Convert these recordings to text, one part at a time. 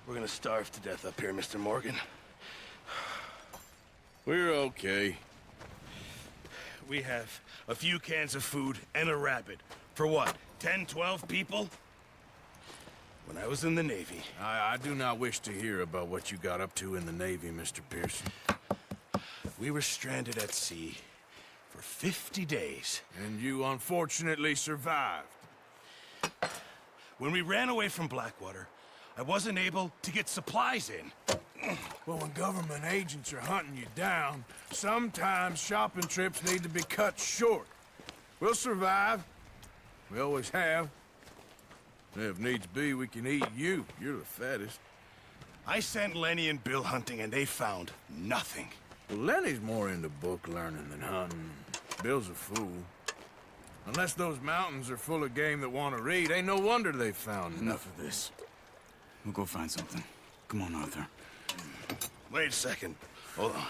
We're gonna starve to death up here, Mr. Morgan. We're okay. We have a few cans of food and a rabbit. For what, 10, 12 people? When I was in the Navy... I do not wish to hear about what you got up to in the Navy, Mr. Pearson. We were stranded at sea for 50 days. And you unfortunately survived. When we ran away from Blackwater, I wasn't able to get supplies in. Well, when government agents are hunting you down, sometimes shopping trips need to be cut short. We'll survive. We always have. If needs be, we can eat you. You're the fattest. I sent Lenny and Bill hunting, and they found nothing. Well, Lenny's more into book learning than hunting. Bill's a fool. Unless those mountains are full of game that want to read, ain't no wonder they found Enough nothing. of this. We'll go find something. Come on, Arthur. Wait a second. Hold on.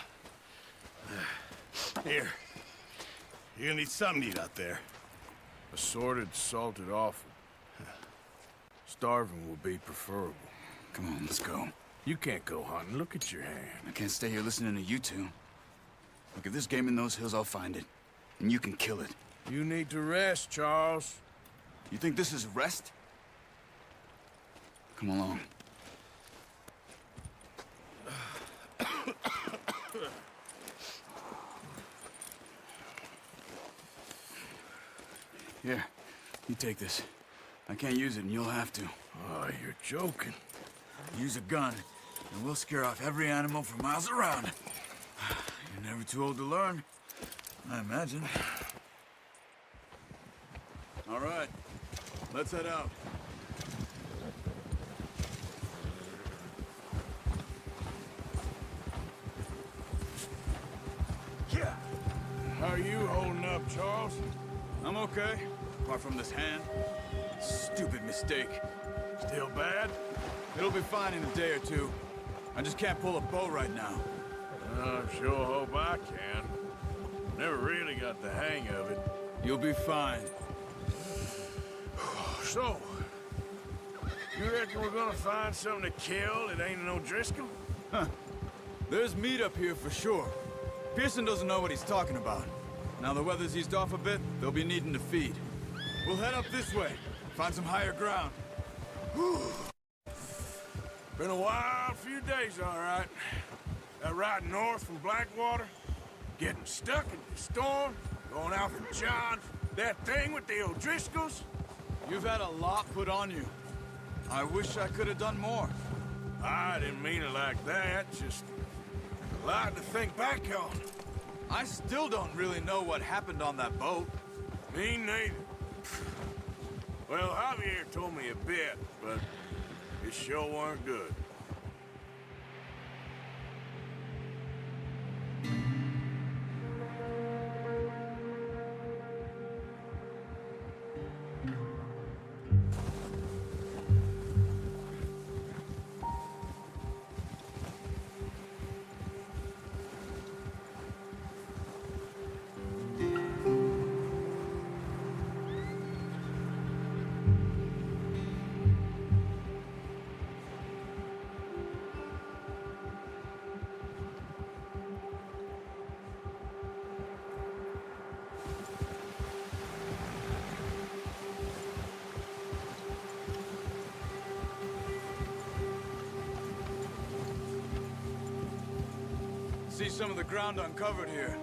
Here. You're gonna need something to eat out there. Assorted, salted offal. Starving will be preferable. Come on, let's go. You can't go hunting. Look at your hand. I can't stay here listening to you two. Look, if there's game in those hills, I'll find it. And you can kill it. You need to rest, Charles. You think this is rest? Come along. Here, you take this. I can't use it, and you'll have to. Oh, you're joking. Use a gun, and we'll scare off every animal for miles around. You're never too old to learn, I imagine. All right, let's head out. Yeah. How are you holding up, Charles? I'm okay, apart from this hand. Stupid mistake. Still bad? It'll be fine in a day or two. I just can't pull a bow right now. I sure hope I can. Never really got the hang of it. You'll be fine. So, you reckon we're gonna find something to kill that ain't no Driscoll? There's meat up here for sure. Pearson doesn't know what he's talking about. Now the weather's eased off a bit, they'll be needing to feed. We'll head up this way, find some higher ground. Been a wild few days, all right. That ride north from Blackwater, getting stuck in the storm, going out from John, that thing with the O'Driscolls. You've had a lot put on you. I wish I could have done more. I didn't mean it like that, just a lot to think back on. I still don't really know what happened on that boat. Me neither. Well, Javier told me a bit, but it sure weren't good. See some of the ground uncovered here.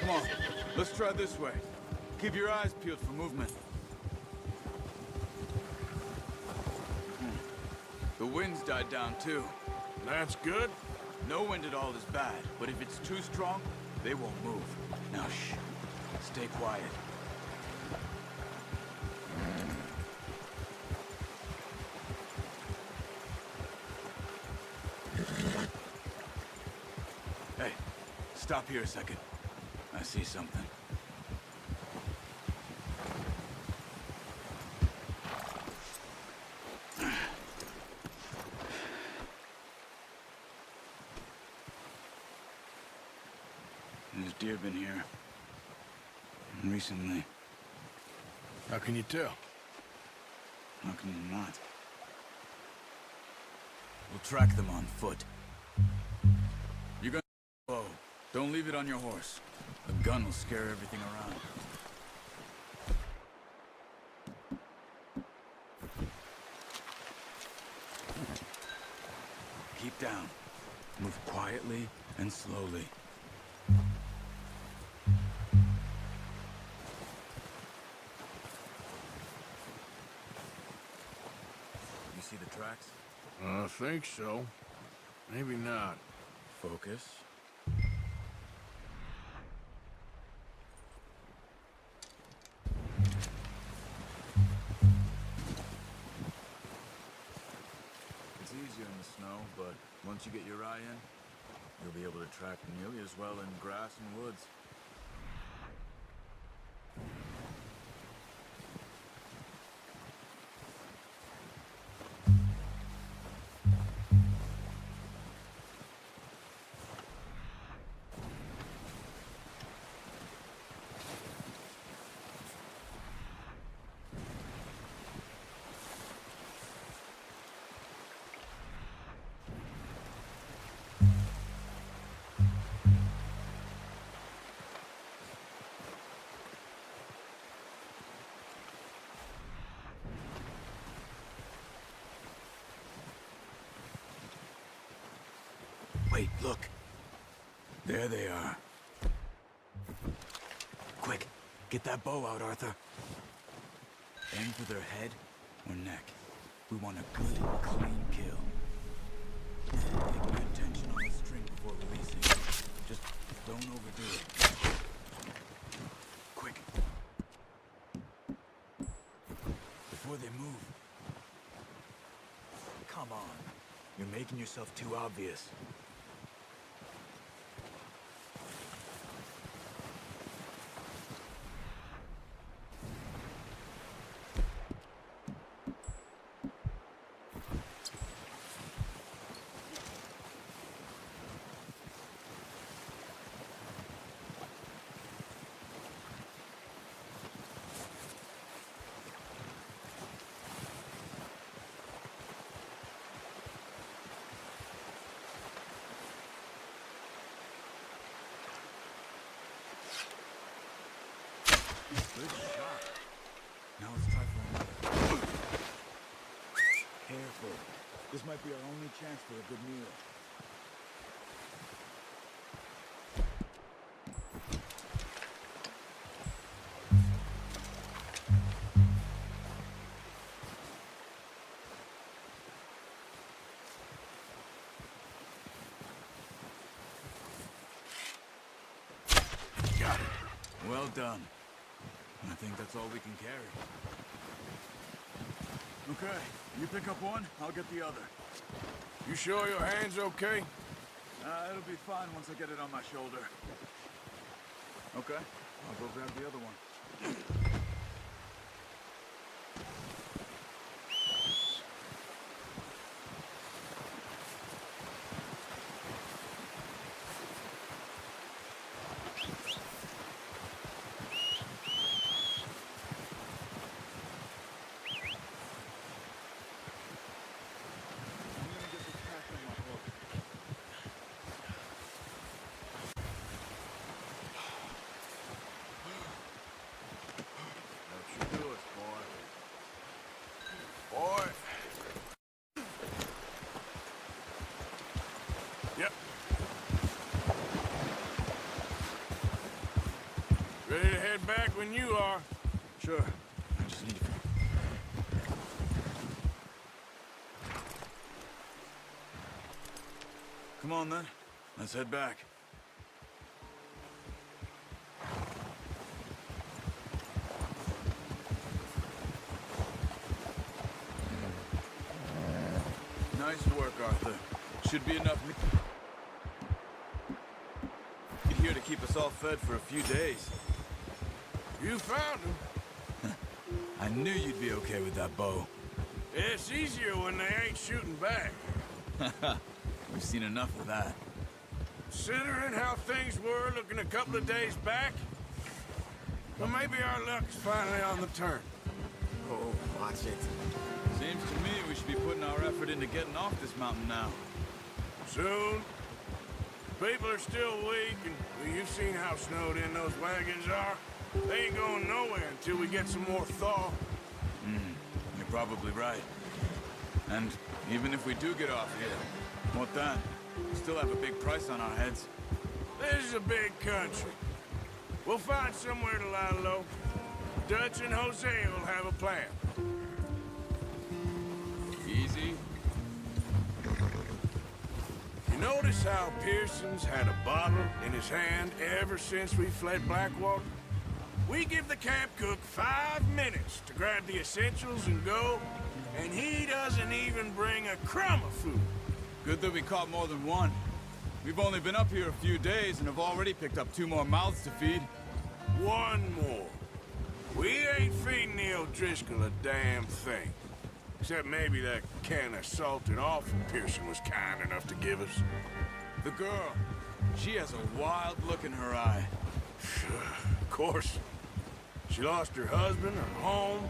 Come on, let's try this way. Keep your eyes peeled for movement. The wind's died down too. That's good. No wind at all is bad, but if it's too strong, they won't move. Now shh, stay quiet. Hey, stop here a second. I see something. There's deer been here. Recently. How can you tell? How can you not? We'll track them on foot. You're gonna bow. Don't leave it on your horse. A gun will scare everything around. Keep down. Move quietly and slowly. You see the tracks? I think so. Maybe not. Focus. It's easier in the snow, but once you get your eye in, you'll be able to track nearly as well in grass and woods. Wait, look. There they are. Quick, get that bow out, Arthur. Aim for their head or neck. We want a good, clean kill. Take good tension on the string before releasing. Just don't overdo it. Quick. Before they move. Come on. You're making yourself too obvious. Good shot. Now let's try for another. Careful. This might be our only chance for a good meal. Got it. Well done. I think that's all we can carry. Okay, you pick up one, I'll get the other. You sure your hand's okay? It'll be fine once I get it on my shoulder. Okay, I'll go grab the other one. That should do it, boy. Boy. Yep. Ready to head back when you are. Sure, I just need to... Come on then, let's head back. Nice work, Arthur. Should be enough meat here to keep us all fed for a few days. You found him. I knew you'd be okay with that bow. It's easier when they ain't shooting back. We've seen enough of that. Considering how things were looking a couple of days back, well, maybe our luck's finally on the turn. Oh, watch it. Seems to me we should be putting our effort into getting off this mountain now. Soon. People are still weak, and well, you've seen how snowed in those wagons are. They ain't going nowhere until we get some more thaw. You're probably right. And even if we do get off here, what then? We still have a big price on our heads. This is a big country. We'll find somewhere to lie low. Dutch and Hosea will have a plan. Easy. You notice how Pearson's had a bottle in his hand ever since we fled Blackwater? We give the camp cook 5 minutes to grab the essentials and go, and he doesn't even bring a crumb of food. Good that we caught more than one. We've only been up here a few days and have already picked up 2 more mouths to feed. One more. We ain't feeding the O'Driscoll a damn thing. Except maybe that can of salted offal Pearson was kind enough to give us. The girl, she has a wild look in her eye. Of course. She lost her husband, her home,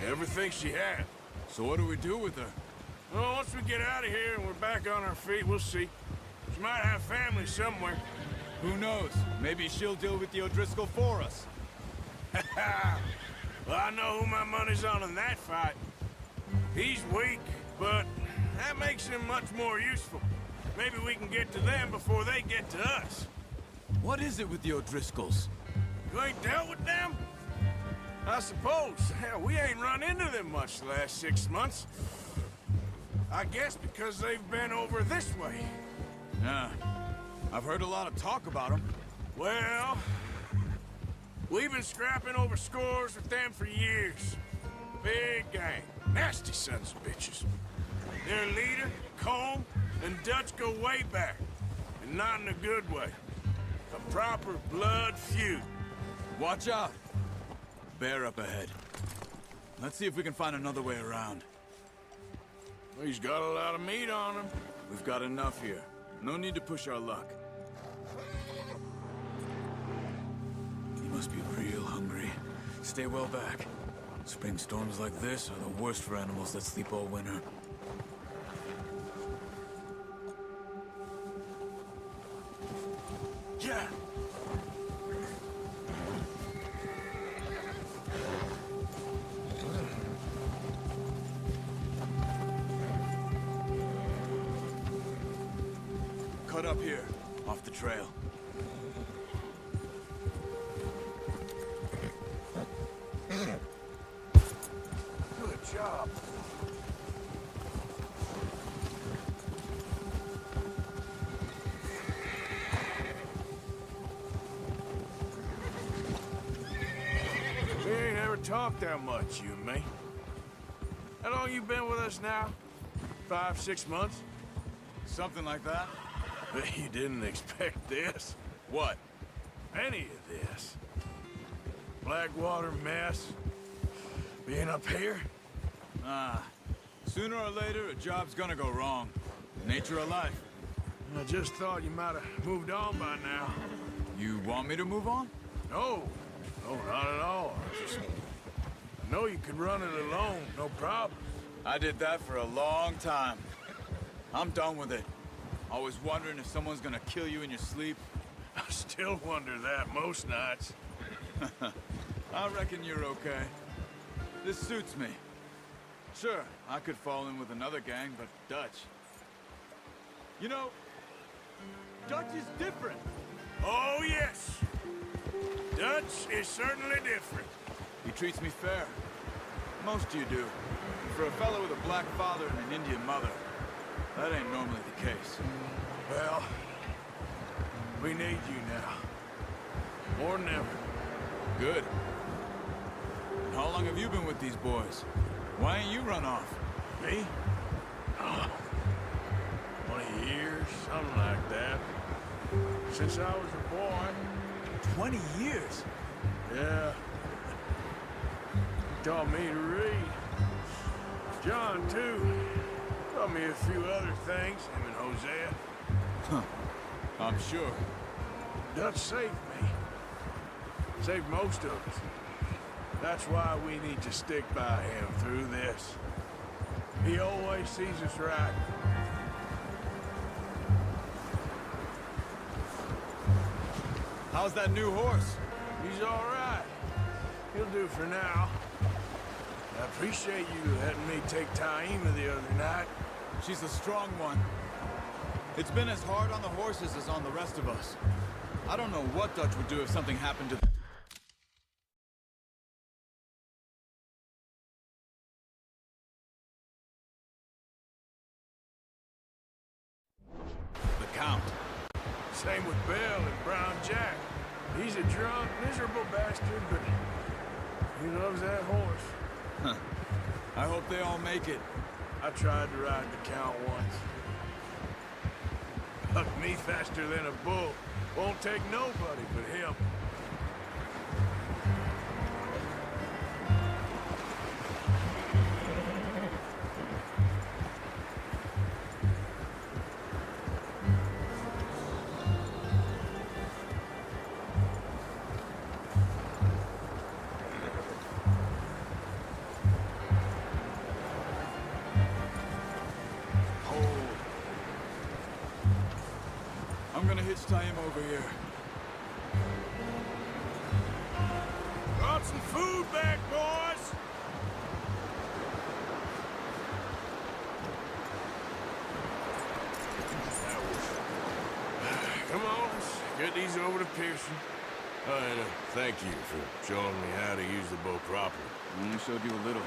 everything she had. So what do we do with her? Well, once we get out of here and we're back on our feet, we'll see. She might have family somewhere. Who knows? Maybe she'll deal with the O'Driscoll for us. Well, I know who my money's on in that fight. He's weak, but that makes him much more useful. Maybe we can get to them before they get to us. What is it with the O'Driscolls? You ain't dealt with them? I suppose. Hell, we ain't run into them much the last 6 months. I guess because they've been over this way. Yeah. I've heard a lot of talk about them. Well, we've been scrapping over scores with them for years. Big gang. Nasty sons of bitches. Their leader, Colm, and Dutch go way back. And not in a good way. A proper blood feud. Watch out! Bear up ahead. Let's see if we can find another way around. He's got a lot of meat on him. We've got enough here. No need to push our luck. He must be real hungry. Stay well back. Spring storms like this are the worst for animals that sleep all winter. Yeah. Cut up here, off the trail. Good job. We ain't ever talked that much, you and me. How long you been with us now? 5, 6 months? Something like that? Bet you didn't expect this. What? Any of this. Blackwater mess. Being up here? Sooner or later, a job's gonna go wrong. Nature of life. I just thought you might have moved on by now. You want me to move on? No. No, not at all. I know you could run it alone, no problem. I did that for a long time. I'm done with it. Always wondering if someone's gonna kill you in your sleep. I still wonder that most nights. I reckon you're okay. This suits me. Sure, I could fall in with another gang, but Dutch. You know, Dutch is different. Oh, yes. Dutch is certainly different. He treats me fair. Most of you do. For a fellow with a black father and an Indian mother, that ain't normally the case. Well, we need you now. More than ever. Good. And how long have you been with these boys? Why ain't you run off? Me? Oh, 20 years, something like that. Since I was a boy. 20 years? Yeah. He taught me to read. John, too. Taught me a few other things, him and Hosea. I'm sure. Dutch saved me. Saved most of us. That's why we need to stick by him through this. He always sees us right. How's that new horse? He's all right. He'll do for now. I appreciate you letting me take Taima the other night. She's a strong one. It's been as hard on the horses as on the rest of us. I don't know what Dutch would do if something happened to... the Count. Same with Bell and Brown Jack. He's a drunk, miserable bastard, but he loves that horse. Huh. I hope they all make it. I tried to ride the Count once. Hucked me faster than a bull. Won't take nobody but him. I'm gonna hitch tie him over here. Brought some food back, boys! Come on, let's get these over to Pearson. Oh, and thank you for showing me how to use the bow properly. I only showed you a little.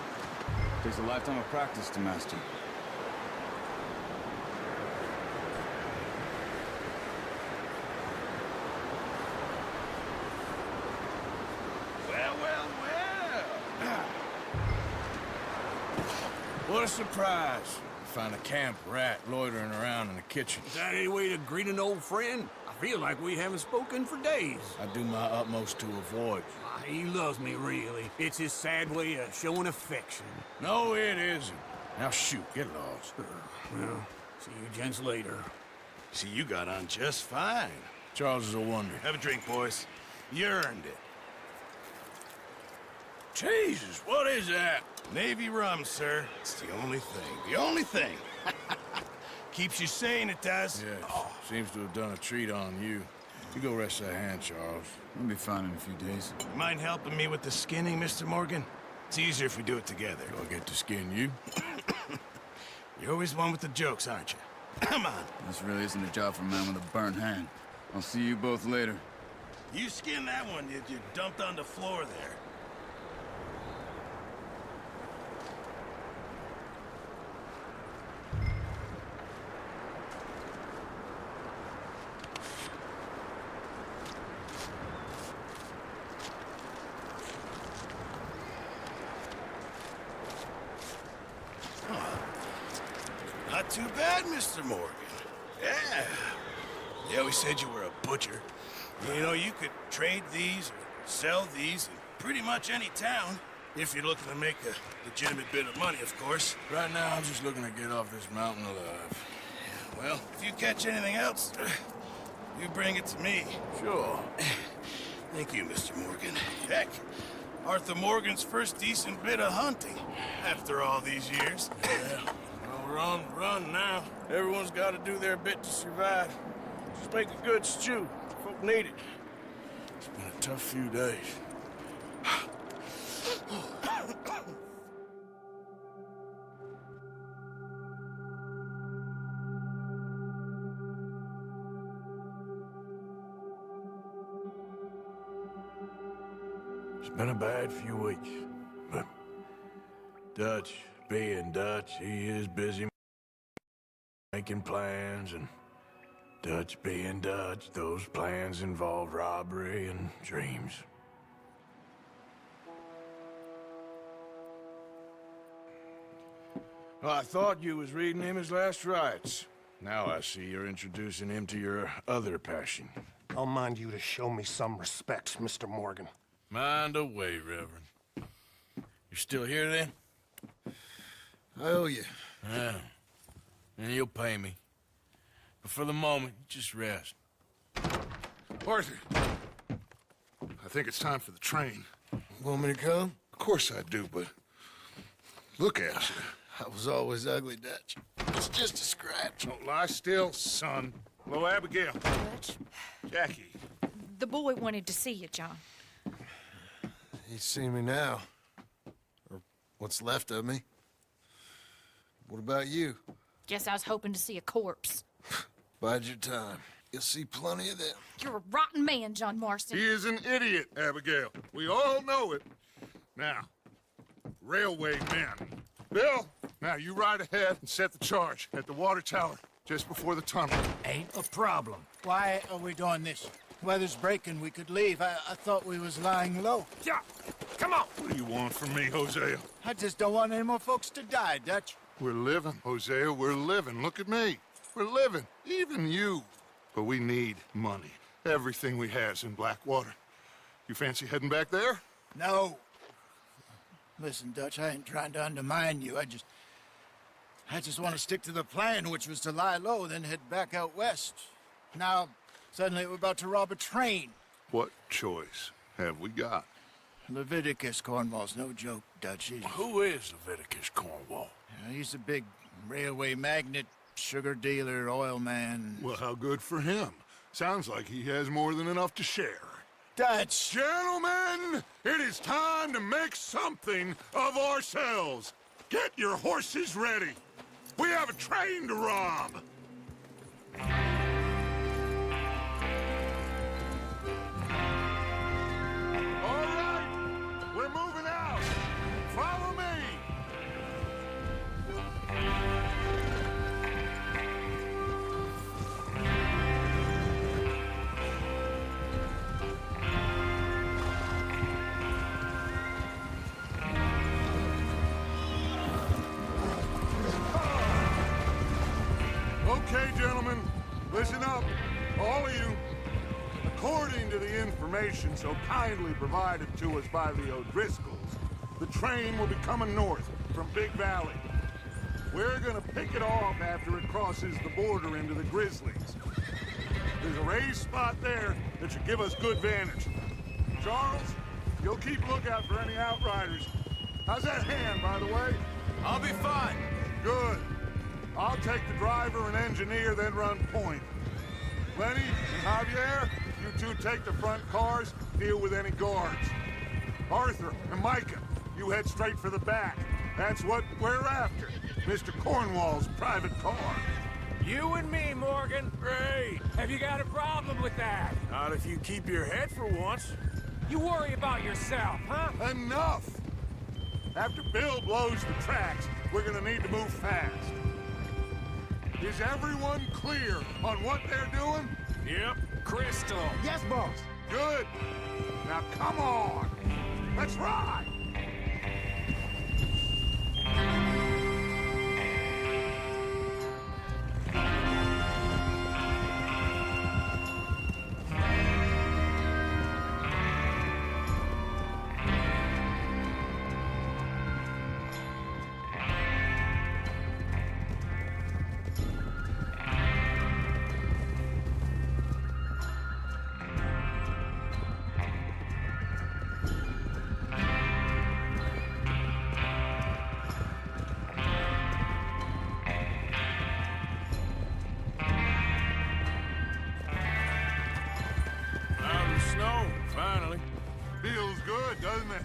Takes a lifetime of practice to master. Well, well, well! What a surprise. Find a camp rat loitering around in the kitchen. Is that any way to greet an old friend? I feel like we haven't spoken for days. I do my utmost to avoid. He loves me, really. It's his sad way of showing affection. No, it isn't. Now shoot, get lost. Well, see you gents later. See, you got on just fine. Charles is a wonder. Have a drink, boys. You earned it. Jesus, what is that? Navy rum, sir. It's the only thing. The only thing. Keeps you sane, it does. Yes, seems to have done a treat on you. You go rest that hand, Charles. We'll be fine in a few days. Mind helping me with the skinning, Mr. Morgan? It's easier if we do it together. Do I get to skin you? You're always one with the jokes, aren't you? Come on. This really isn't a job for a man with a burnt hand. I'll see you both later. You skinned that one you dumped on the floor there. Not too bad, Mr. Morgan. Yeah. They always said you were a butcher. You know, you could trade these or sell these in pretty much any town, if you're looking to make a legitimate bit of money, of course. Right now, I'm just looking to get off this mountain alive. Well, if you catch anything else, you bring it to me. Sure. Thank you, Mr. Morgan. Heck, Arthur Morgan's first decent bit of hunting after all these years. Yeah. Well, run now. Everyone's got to do their bit to survive. Just make a good stew. Folk need it. It's been a tough few days. It's been a bad few weeks, but Dutch, being Dutch, he is busy making plans, and Dutch being Dutch, those plans involve robbery and dreams. Well, I thought you was reading him his last rites. Now I see you're introducing him to your other passion. I'll mind you to show me some respect, Mr. Morgan. Mind away, Reverend. You're still here, then? I owe you. Yeah. And you'll pay me. But for the moment, just rest. Arthur, I think it's time for the train. Want me to come? Of Of course I do, but look at you. I was always ugly, Dutch. It's just a scratch. Don't lie still, son. Hello, Abigail. Dutch, Jackie. the boy wanted to see you, John. He's seen me now. Or what's left of me. What about you? Guess I was hoping to see a corpse. Bide your time. You'll see plenty of them. You're a rotten man, John Marston. He is an idiot, Abigail. We all know it. Now, railway men. Bill, now you ride ahead and set the charge at the water tower just before the tunnel. Ain't a problem. Why are we doing this? Weather's breaking. We could leave. I thought we was lying low. Yeah, come on. What do you want from me, Hosea? I just don't want any more folks to die, Dutch. We're living, Hosea. We're living. Look at me. We're living. Even you. But we need money. Everything we has in Blackwater. You fancy heading back there? No. Listen, Dutch, I ain't trying to undermine you. I just want to stick to the plan, which was to lie low, then head back out west. Now, suddenly we're about to rob a train. What choice have we got? Leviticus Cornwall's no joke, Dutch. Who is Leviticus Cornwall? He's a big railway magnate, sugar dealer, oil man. Well, how good for him. Sounds like he has more than enough to share. Dutch! Gentlemen, it is time to make something of ourselves. Get your horses ready. We have a train to rob. All right, we're moving out. Follow me. Okay, gentlemen, listen up, all of you. According to the information so kindly provided to us by the O'Driscolls, the train will be coming north from Big Valley. We're gonna pick it off after it crosses the border into the Grizzlies. There's a raised spot there that should give us good vantage. Charles, you'll keep lookout for any outriders. How's that hand, by the way? I'll be fine. Good. I'll take the driver and engineer, then run point. Lenny and Javier, you two take the front cars, deal with any guards. Arthur and Micah, you head straight for the back. That's what we're after. Mr. Cornwall's private car. You and me, Morgan. Great. Have you got a problem with that? Not if you keep your head for once. You worry about yourself, huh? Enough! After Bill blows the tracks, we're gonna need to move fast. Is everyone clear on what they're doing? Yep. Crystal. Yes, boss. Good. Now come on. Let's ride. Feels good, doesn't it?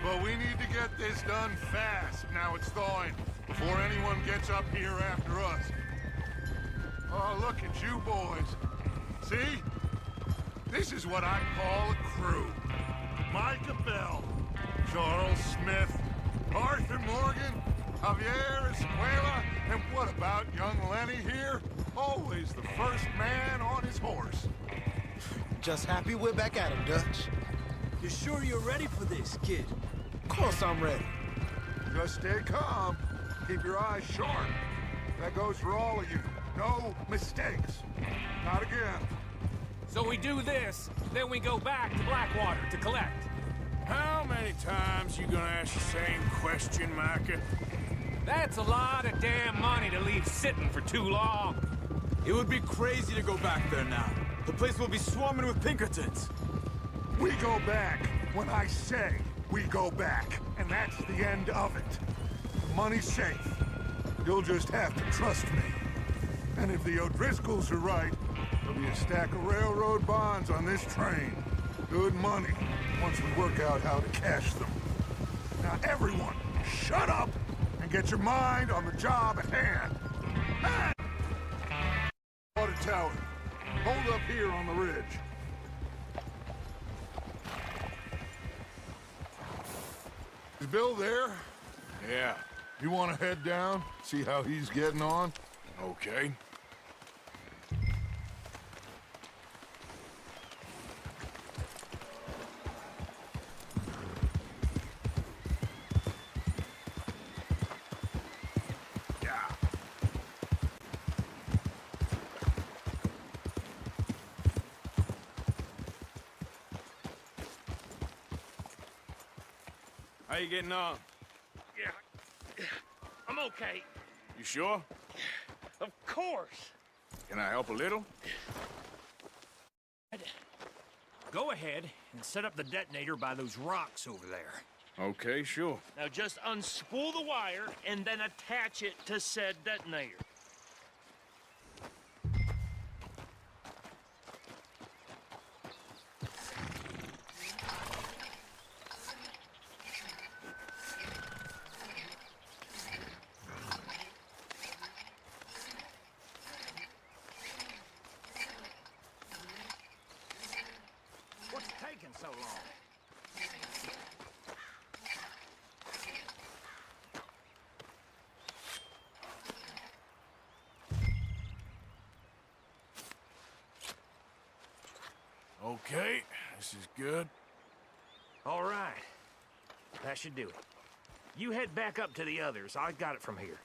But we need to get this done fast, now it's thawing, before anyone gets up here after us. Oh, look at you boys. See? This is what I call a crew. Micah Bell, Charles Smith, Arthur Morgan, Javier Escuela, and what about young Lenny here? Always the first man on his horse. Just happy we're back at him, Dutch. You sure you're ready for this, kid? Of course I'm ready. Just stay calm. Keep your eyes sharp. That goes for all of you. No mistakes. Not again. So we do this, then we go back to Blackwater to collect. How many times you gonna ask the same question, Micah? That's a lot of damn money to leave sitting for too long. It would be crazy to go back there now. The place will be swarming with Pinkertons. We go back when I say. we go back, and that's the end of it. Money's safe. You'll just have to trust me. And if the O'Driscolls are right, there'll be a stack of railroad bonds on this train. Good money, once we work out how to cash them. Now everyone, shut up and get your mind on the job at hand. Water tower, hold up here on the ridge. Is Bill there? Yeah, You want to head down, see how he's getting on? okay. How you getting on? Yeah, I'm okay. You sure? Of course. Can I help a little? Go ahead and set up the detonator by those rocks over there. Okay, sure. Now just unspool the wire and then attach it to said detonator. What's taking so long? Okay, this is good. All right. That should do it. You head back up to the others. I got it from here.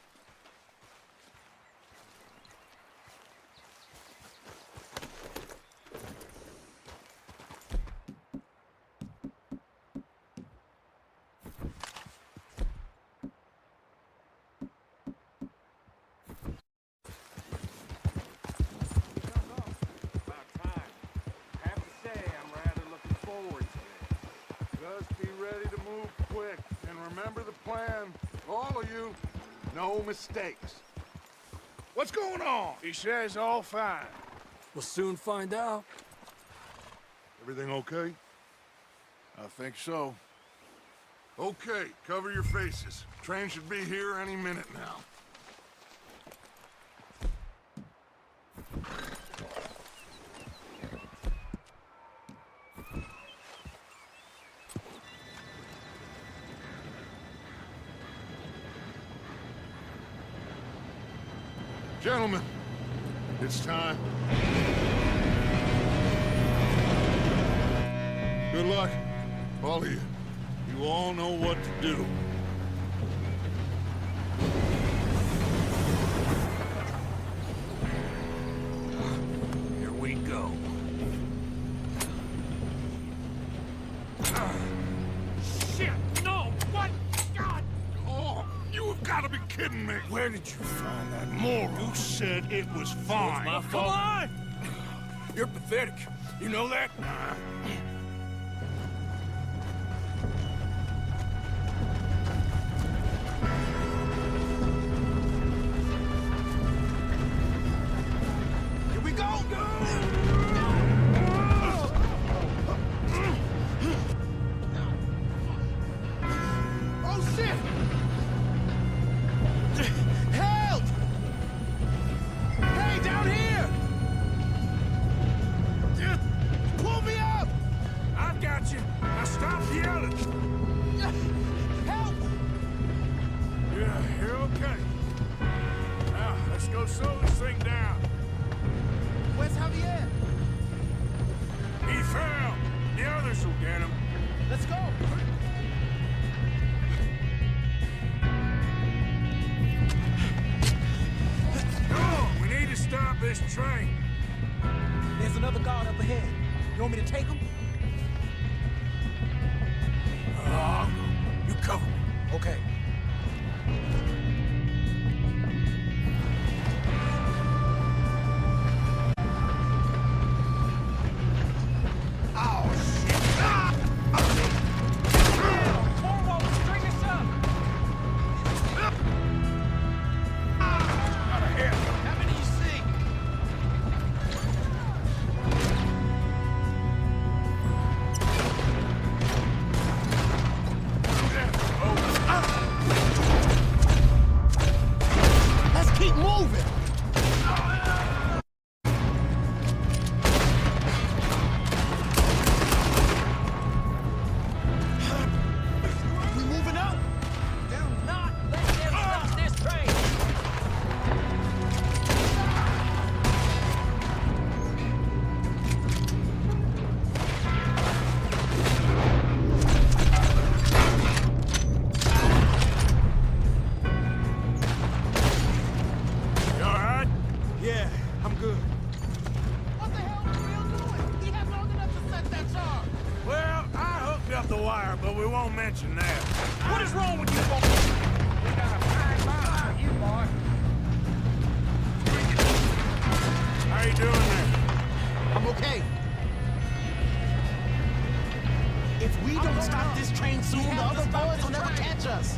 About time. Have to say, I'm rather looking forward to it. Just be ready to move quick, and remember the plan. All of you, no mistakes. What's going on? He says all fine. We'll soon find out. Everything okay? I think so. Okay, cover your faces. Train should be here any minute now. Gentlemen, it's time. Good luck, all of you. You all know what to do. Here we go. Shit! No! What? God! Oh, you have got to be kidding me. Where did you find that moron? You said it was fine. My fault. Come on! You're pathetic. You know that? Here we go! Oh, shit! Help! Hey, down here! Just Pull me up! I've got you. Now stop yelling. Help! Yeah, you're okay. Now, let's go slow this thing down. Where's Javier? He fell. The others will get him. Let's go! No, we need to stop this train. There's another guard up ahead. You want me to take him? I'll go. You cover me. Okay. Oh, shit! Ah! but we won't mention that. What is wrong with you, boy? We got a fine line on you, boy. How you doing there? I'm okay. If we don't stop this train soon, the other boys will never catch us.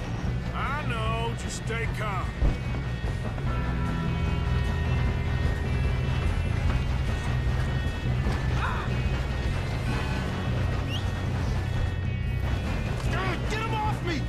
I know, just stay calm. Get him off me!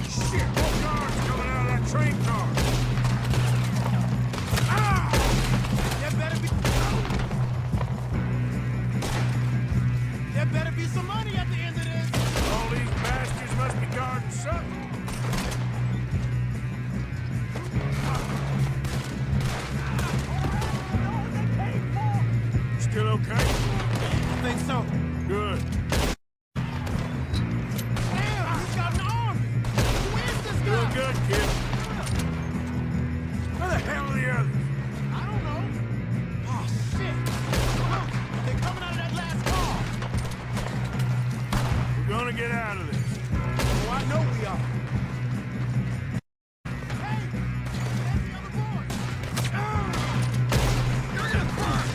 Shit, more cars coming out of that train car. There better be some money at the end of this. All these bastards must be guarding something. Still okay? I think so. Good. Damn, he's got an army. Who is this Doing guy? good, kid. Where the hell are the others? I don't know. Oh, shit. Look, they're coming out of that last car. We're gonna get out of this. Oh, I know we are. Hey, there's the other boy. You're gonna burn.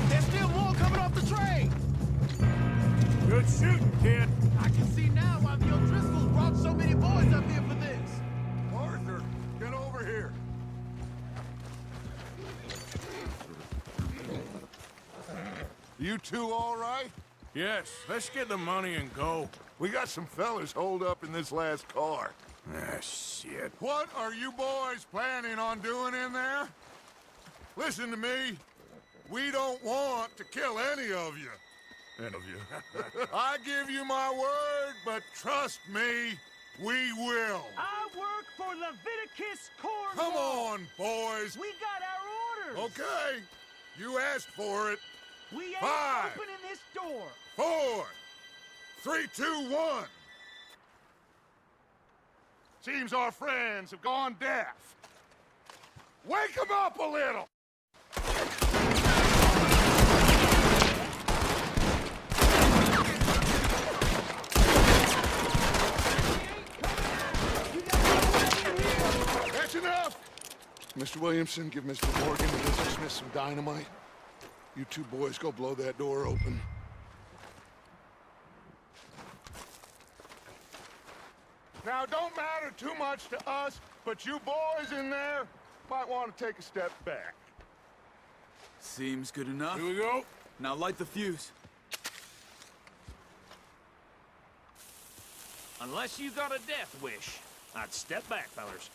There's still more coming off the train. Good shooting, kid. I can see now why the O'Driscolls brought so many boys up here for this. Arthur, get over here. You two all right? Yes, let's get the money and go. We got some fellas holed up in this last car. Ah, shit. What are you boys planning on doing in there? Listen to me. We don't want to kill any of you. Any of you. I give you my word, but trust me, we will. I work for Leviticus Cornwall. Come on, boys. We got our orders. Okay, you asked for it. We ain't 5, opening this door. 4, 3, 2, 1. Seems our friends have gone deaf. Wake them up a little. That's enough. Mr. Williamson, give Mr. Morgan and Mr. Smith some dynamite. You two boys go blow that door open. Now, it don't matter too much to us, but you boys in there might want to take a step back. Seems good enough. Here we go. Now light the fuse. Unless you got a death wish, I'd step back, fellers.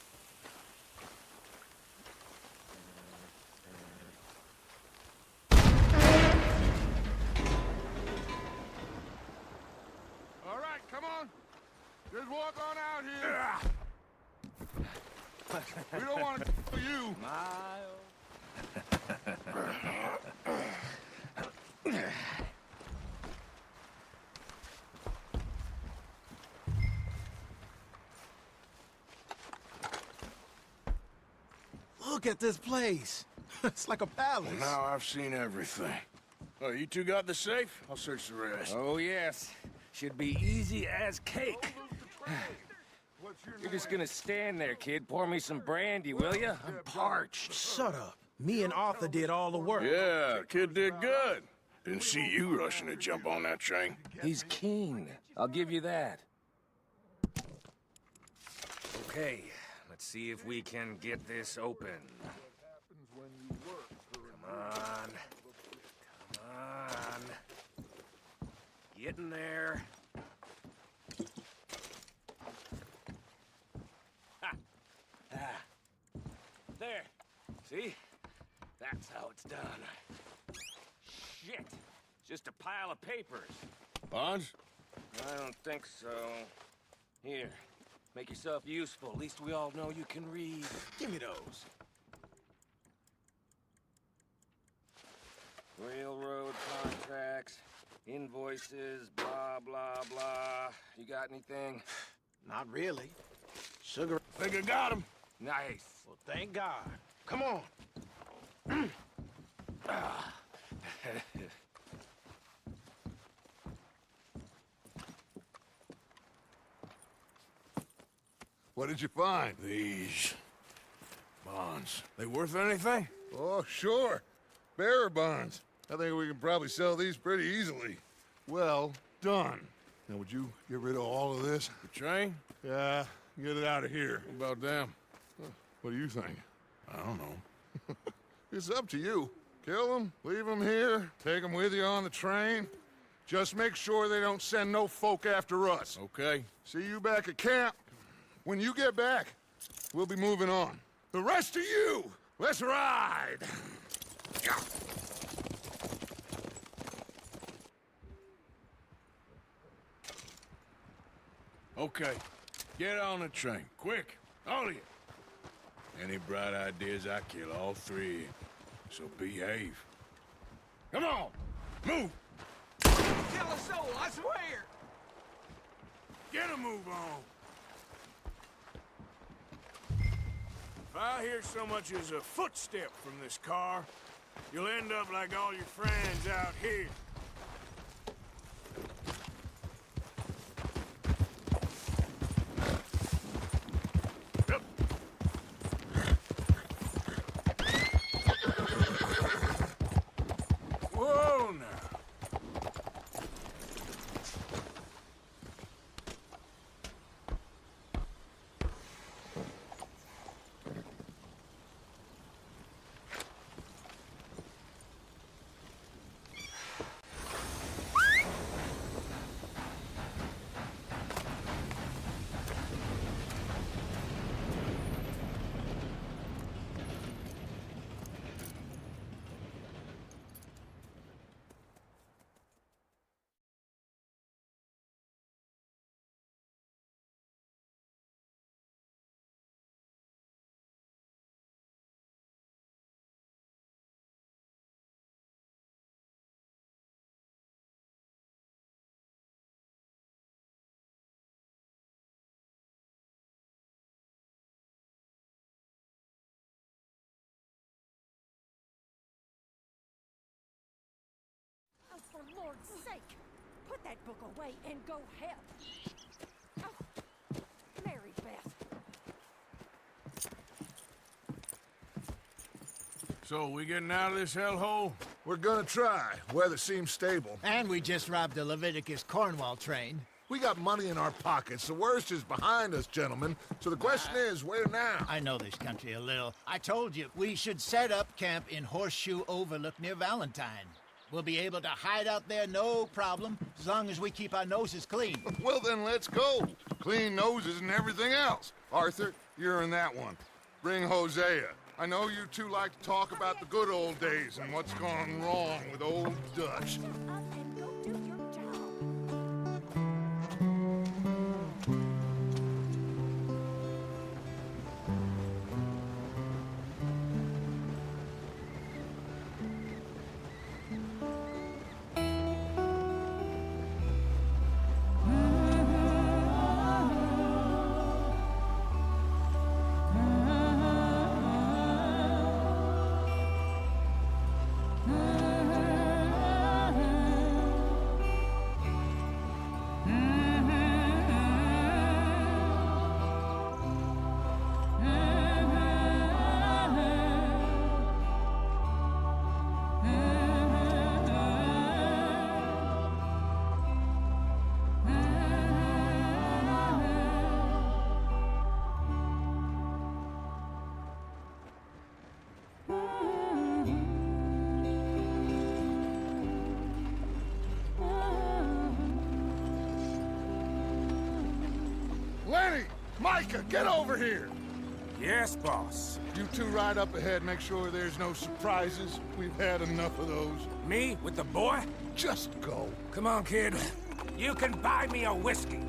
All right, come on. Just walk on out here. We don't want to kill you. Look at this place. It's like a palace. Now I've seen everything. Oh, you two got the safe? I'll search the rest. Oh, yes. Should be easy as cake. You're just gonna stand there, kid. Pour me some brandy, will ya? I'm parched. Shut up. Me and Arthur did all the work. Yeah, kid did good. Didn't see you rushing to jump on that train. He's keen. I'll give you that. Okay, let's see if we can get this open. Come on. Come on. Getting there. Ha! Ah. There. See? That's how it's done. Shit! Just a pile of papers. Bonds? I don't think so. Here, make yourself useful. At least we all know you can read. Give me those. Railroad contracts, invoices, blah, blah, blah. You got anything? Not really. Sugar. Think I got him. Nice. Well, thank God. Come on. What did you find? These bonds. They worth anything? Oh, sure. Bearer bonds. I think we can probably sell these pretty easily. Well done. Now, would you get rid of all of this? The train? Yeah, get it out of here. What about them? What do you think? I don't know. It's up to you. Kill them, leave them here, take them with you on the train. Just make sure they don't send no folk after us. Okay. See you back at camp. When you get back, we'll be moving on. The rest of you, let's ride! Okay. Get on the train. Quick. All of you. Any bright ideas, I kill all three. So behave. Come on! Move! Kill a soul, I swear! Get a move on! If I hear so much as a footstep from this car, you'll end up like all your friends out here. Yep. Whoa, now. Oh, for Lord's sake, put that book away and go help. Oh, Mary Beth. So, we getting out of this hellhole? We're gonna try. Weather seems stable. And we just robbed the Leviticus Cornwall train. We got money in our pockets. The worst is behind us, gentlemen. So the question is, where now? I know this country a little. I told you, we should set up camp in Horseshoe Overlook near Valentine. We'll be able to hide out there no problem, as long as we keep our noses clean. Well, then let's go. Clean noses and everything else. Arthur, you're in that one. Bring Hosea. I know you two like to talk about the good old days and what's gone wrong with old Dutch. Shut up and go do your job. Micah, get over here! Yes, boss. You two ride up ahead, make sure there's no surprises. We've had enough of those. Me with the boy? Just go. Come on, kid. You can buy me a whiskey.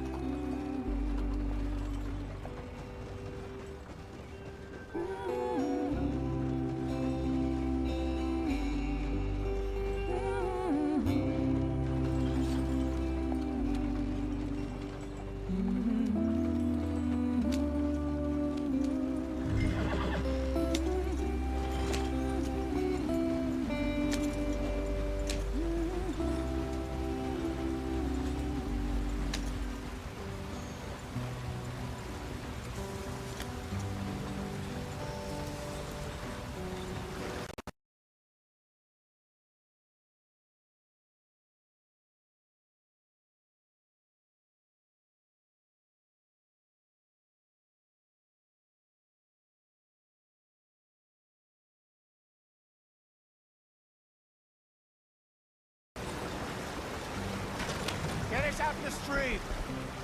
Get us out in the street.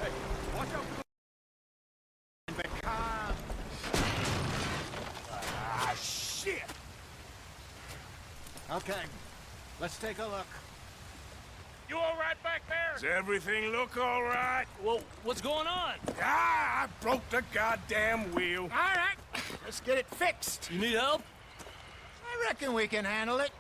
Hey, watch out for the... But calm. Ah, shit! Okay, let's take a look. You all right back there? Does everything look all right? Well, what's going on? Ah, I broke the goddamn wheel. All right, let's get it fixed. You need help? I reckon we can handle it.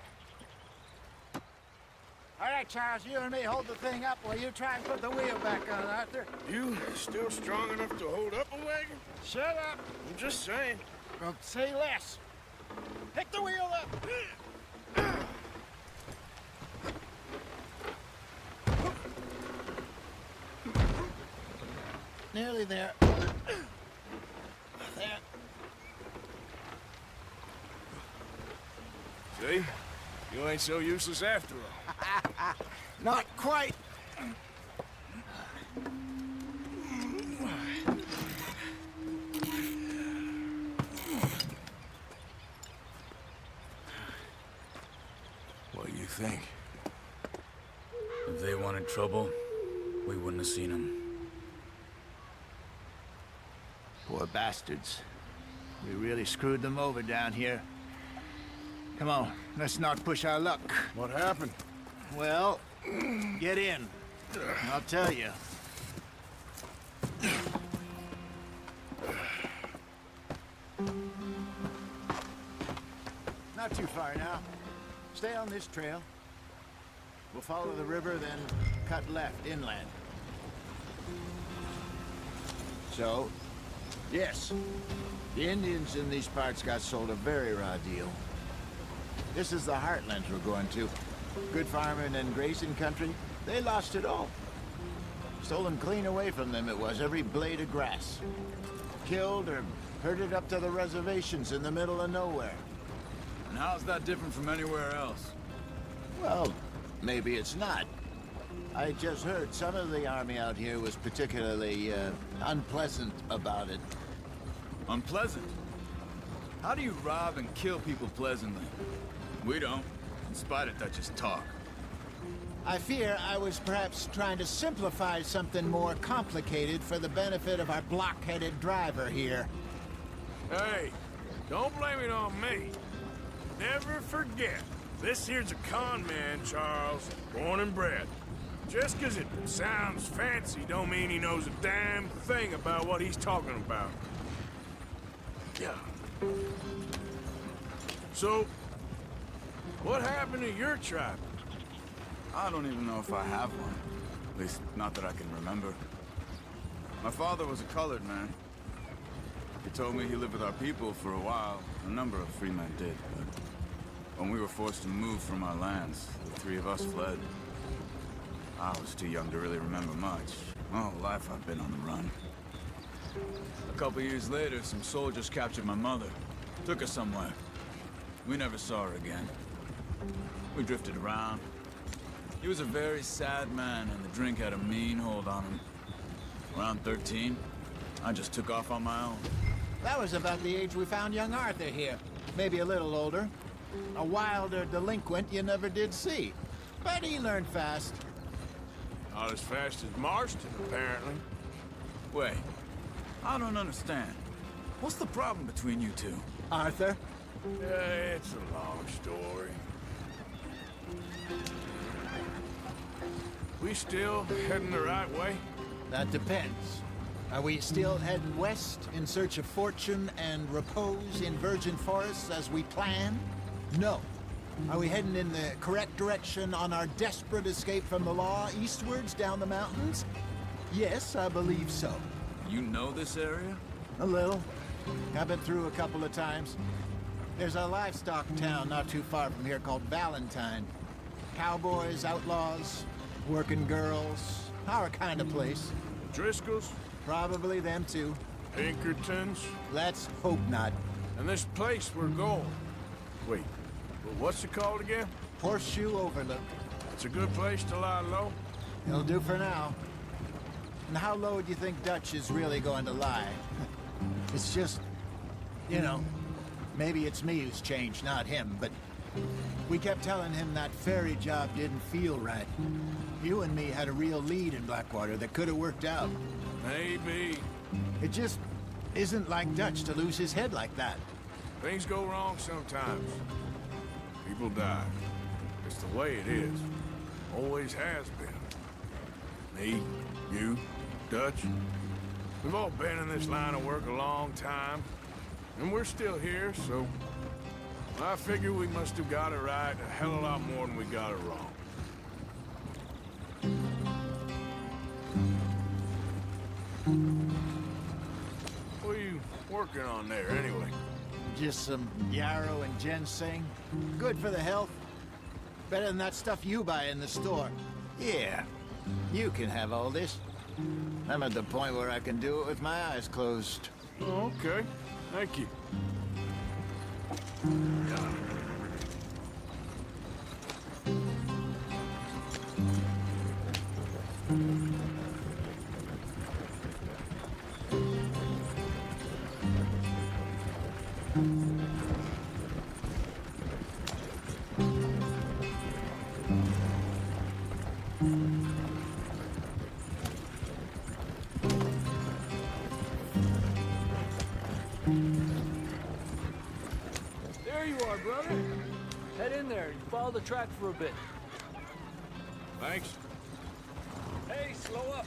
All right, Charles, you and me hold the thing up while you try and put the wheel back on, Arthur. You still strong enough to hold up a wagon? Shut up. I'm just saying. Well, say less. Pick the wheel up. Nearly there. There. See? You ain't so useless after all. Not quite. What do you think? If they wanted trouble, we wouldn't have seen them. Poor bastards. We really screwed them over down here. Come on, let's not push our luck. What happened? Well, get in. I'll tell you. Not too far now. Stay on this trail. We'll follow the river, then cut left inland. So, yes, the Indians in these parts got sold a very raw deal. This is the heartlands we're going to. Good farming and grazing country. They lost it all. Stolen clean away from them it was, every blade of grass. Killed or herded up to the reservations in the middle of nowhere. And how's that different from anywhere else? Well, maybe it's not. I just heard some of the army out here was particularly, unpleasant about it. Unpleasant? How do you rob and kill people pleasantly? We don't, in spite of Dutch's talk. I fear I was perhaps trying to simplify something more complicated for the benefit of our block-headed driver here. Hey, don't blame it on me. Never forget, this here's a con man, Charles, born and bred. Just 'cause it sounds fancy don't mean he knows a damn thing about what he's talking about. Yeah. So, what happened to your tribe? I don't even know if I have one. At least, not that I can remember. My father was a colored man. He told me he lived with our people for a while. A number of free men did, but when we were forced to move from our lands, the three of us fled. I was too young to really remember much. My whole life I've been on the run. A couple years later, some soldiers captured my mother. Took her somewhere. We never saw her again. We drifted around. He was a very sad man, and the drink had a mean hold on him. Around 13, I just took off on my own. That was about the age we found young Arthur here. Maybe a little older. A wilder delinquent you never did see. But he learned fast. Not as fast as Marston, apparently. Wait, I don't understand. What's the problem between you two? Arthur? It's a long story. We still heading the right way? That depends. Are we still heading west in search of fortune and repose in virgin forests as we planned? No. Are we heading in the correct direction on our desperate escape from the law eastwards down the mountains? Yes, I believe so. You know this area? A little. I've been through a couple of times. There's a livestock town not too far from here called Valentine. Cowboys, outlaws, working girls, our kind of place. Driscoll's? Probably them too. Pinkertons? Let's hope not. And this place we're going. Wait, well, what's it called again? Horseshoe Overlook. It's a good place to lie low. It'll do for now. And how low do you think Dutch is really going to lie? It's just, you know, maybe it's me who's changed, not him, but we kept telling him that ferry job didn't feel right. You and me had a real lead in Blackwater that could have worked out. Maybe. It just isn't like Dutch to lose his head like that. Things go wrong sometimes. People die. It's the way it is. Always has been. Me, you, Dutch. We've all been in this line of work a long time. And we're still here, so I figure we must have got it right a hell of a lot more than we got it wrong. What are you working on there, anyway? Just some yarrow and ginseng. Good for the health. Better than that stuff you buy in the store. Yeah, you can have all this. I'm at the point where I can do it with my eyes closed. Oh, okay. Thank you. There you are, brother. Head in there and follow the track for a bit. Thanks. Hey, slow up.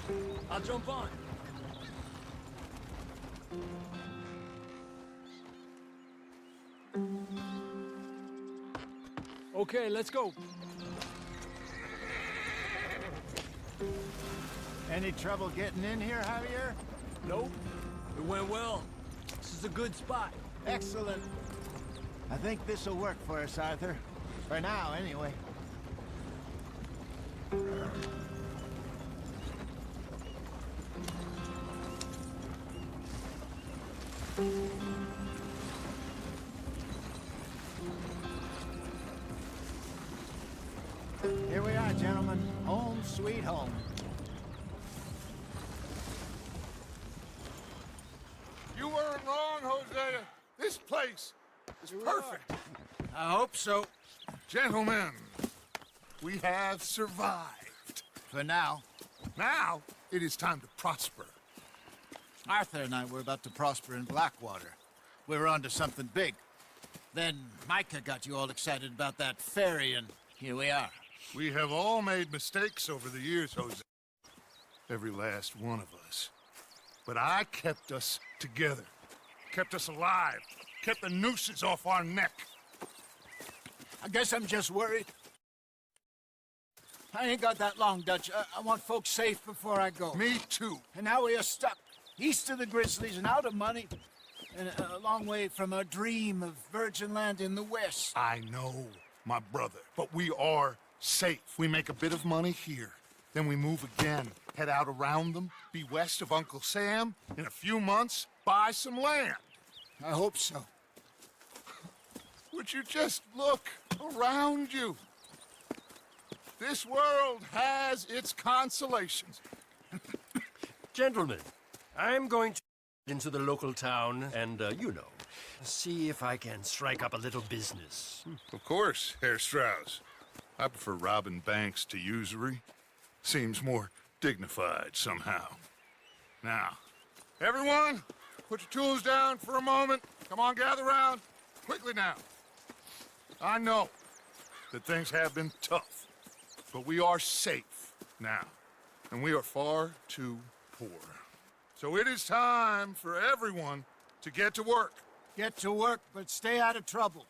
I'll jump on. Okay, let's go. Any trouble getting in here, Javier? Nope. It went well. This is a good spot. Excellent. I think this'll work for us, Arthur. For now, anyway. Here we are, gentlemen. Home sweet home. You weren't wrong, Hosea. This place is perfect. I hope so. Gentlemen, we have survived. For now. Now, it is time to prosper. Arthur and I were about to prosper in Blackwater. We were onto something big. Then Micah got you all excited about that ferry, and here we are. We have all made mistakes over the years, Hosea. Every last one of us. But I kept us together. Kept us alive. Kept the nooses off our neck. I guess I'm just worried. I ain't got that long, Dutch. I want folks safe before I go. Me too. And now we are stuck east of the Grizzlies and out of money. And a long way from our dream of virgin land in the west. I know, my brother. But we are safe. We make a bit of money here. Then we move again. Head out around them. Be west of Uncle Sam. In a few months, buy some land. I hope so. Would you just look around you? This world has its consolations. Gentlemen, I'm going to into the local town and, you know, see if I can strike up a little business. Of course, Herr Strauss. I prefer robbing banks to usury. Seems more dignified somehow. Now, Everyone, put your tools down for a moment. Come on, gather round. Quickly now. I know that things have been tough, but we are safe now, and we are far too poor. So it is time for everyone to get to work. Get to work, but stay out of trouble.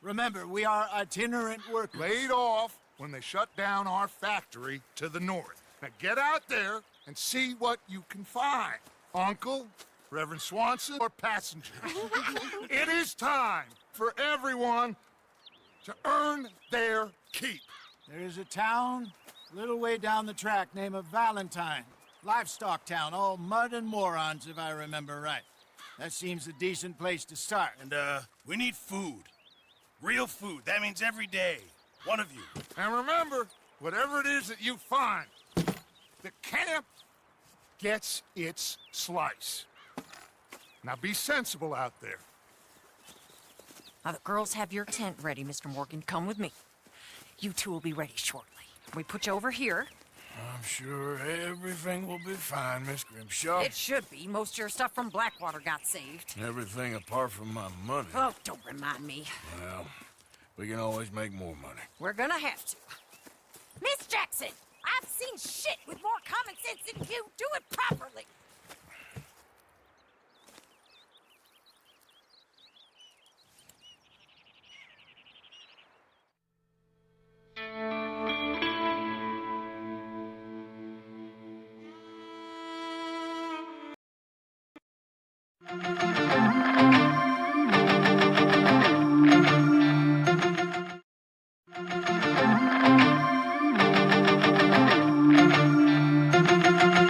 Remember, we are itinerant workers. Laid off when they shut down our factory to the north. Now get out there and see what you can find. Uncle, Reverend Swanson, or passengers. It is time for everyone to earn their keep. There is a town a little way down the track named Valentine. Livestock town, all mud and morons, if I remember right. That seems a decent place to start. And, we need food. Real food. That means every day. One of you. And remember, whatever it is that you find, the camp gets its slice. Now be sensible out there. Now the girls have your tent ready, Mr. Morgan. Come with me. You two will be ready shortly. We put you over here. I'm sure everything will be fine, Miss Grimshaw. It should be. Most of your stuff from Blackwater got saved. Everything apart from my money. Oh, don't remind me. Well, we can always make more money. We're gonna have to. Miss Jackson, I've seen shit with more common sense than you. Do it properly.